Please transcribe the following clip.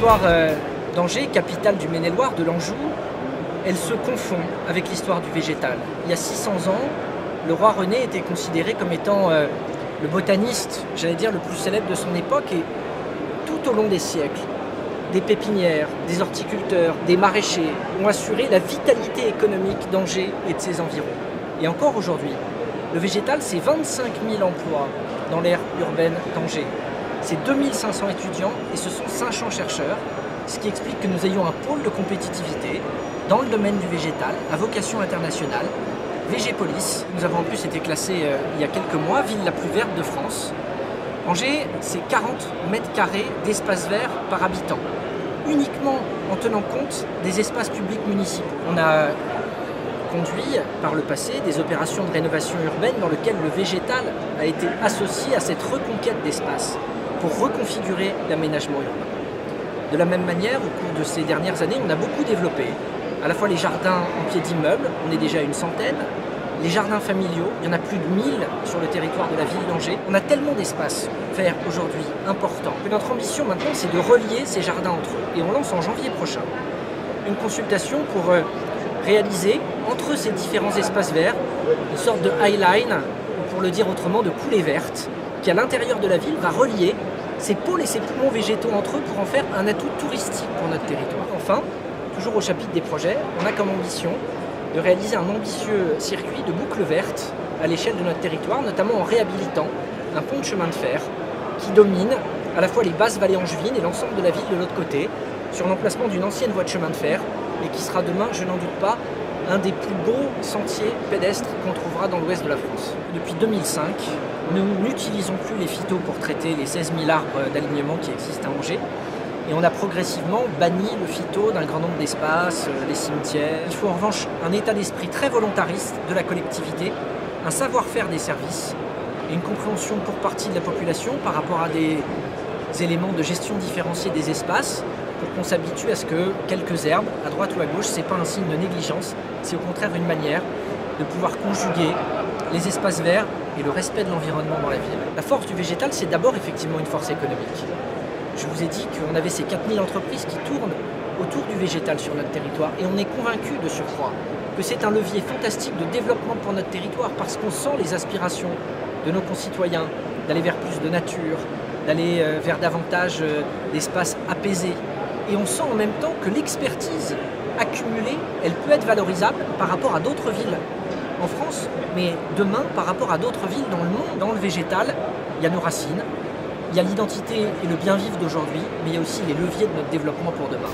L'histoire d'Angers, capitale du Maine-et-Loire, de l'Anjou, elle se confond avec l'histoire du végétal. Il y a 600 ans, le roi René était considéré comme étant le botaniste, j'allais dire, le plus célèbre de son époque. Et tout au long des siècles, des pépinières, des horticulteurs, des maraîchers ont assuré la vitalité économique d'Angers et de ses environs. Et encore aujourd'hui, le végétal, c'est 25 000 emplois dans l'aire urbaine d'Angers. C'est 2500 étudiants et ce sont 500 chercheurs, ce qui explique que nous ayons un pôle de compétitivité dans le domaine du végétal, à vocation internationale, Végépolis. Nous avons en plus été classés il y a quelques mois, ville la plus verte de France. Angers, c'est 40 mètres carrés d'espace vert par habitant, uniquement en tenant compte des espaces publics municipaux. On a conduit par le passé des opérations de rénovation urbaine dans lesquelles le végétal a été associé à cette reconquête d'espace pour reconfigurer l'aménagement urbain. De la même manière, au cours de ces dernières années, on a beaucoup développé à la fois les jardins en pied d'immeuble, on est déjà à une centaine, les jardins familiaux, il y en a plus de 1000 sur le territoire de la ville d'Angers. On a tellement d'espaces verts aujourd'hui importants que notre ambition maintenant, c'est de relier ces jardins entre eux. Et on lance en janvier prochain une consultation pour réaliser entre ces différents espaces verts une sorte de highline, ou pour le dire autrement, de coulée verte, qui à l'intérieur de la ville va relier ces pôles et ces poumons végétaux entre eux pour en faire un atout touristique pour notre territoire. Enfin, toujours au chapitre des projets, on a comme ambition de réaliser un ambitieux circuit de boucles vertes à l'échelle de notre territoire, notamment en réhabilitant un pont de chemin de fer qui domine à la fois les basses vallées angevines et l'ensemble de la ville de l'autre côté, sur l'emplacement d'une ancienne voie de chemin de fer, et qui sera demain, je n'en doute pas, un des plus beaux sentiers pédestres qu'on trouvera dans l'ouest de la France. Depuis 2005, nous n'utilisons plus les phytos pour traiter les 16 000 arbres d'alignement qui existent à Angers, et on a progressivement banni le phyto d'un grand nombre d'espaces, les cimetières. Il faut en revanche un état d'esprit très volontariste de la collectivité, un savoir-faire des services et une compréhension pour partie de la population par rapport à des éléments de gestion différenciée des espaces, pour qu'on s'habitue à ce que quelques herbes, à droite ou à gauche, ce n'est pas un signe de négligence, c'est au contraire une manière de pouvoir conjuguer les espaces verts et le respect de l'environnement dans la ville. La force du végétal, c'est d'abord effectivement une force économique. Je vous ai dit qu'on avait ces 4000 entreprises qui tournent autour du végétal sur notre territoire et on est convaincu de surcroît que c'est un levier fantastique de développement pour notre territoire parce qu'on sent les aspirations de nos concitoyens d'aller vers plus de nature, d'aller vers davantage d'espaces apaisés. Et on sent en même temps que l'expertise accumulée, elle peut être valorisable par rapport à d'autres villes en France, mais demain par rapport à d'autres villes dans le monde. Dans le végétal, il y a nos racines, il y a l'identité et le bien vivre d'aujourd'hui, mais il y a aussi les leviers de notre développement pour demain.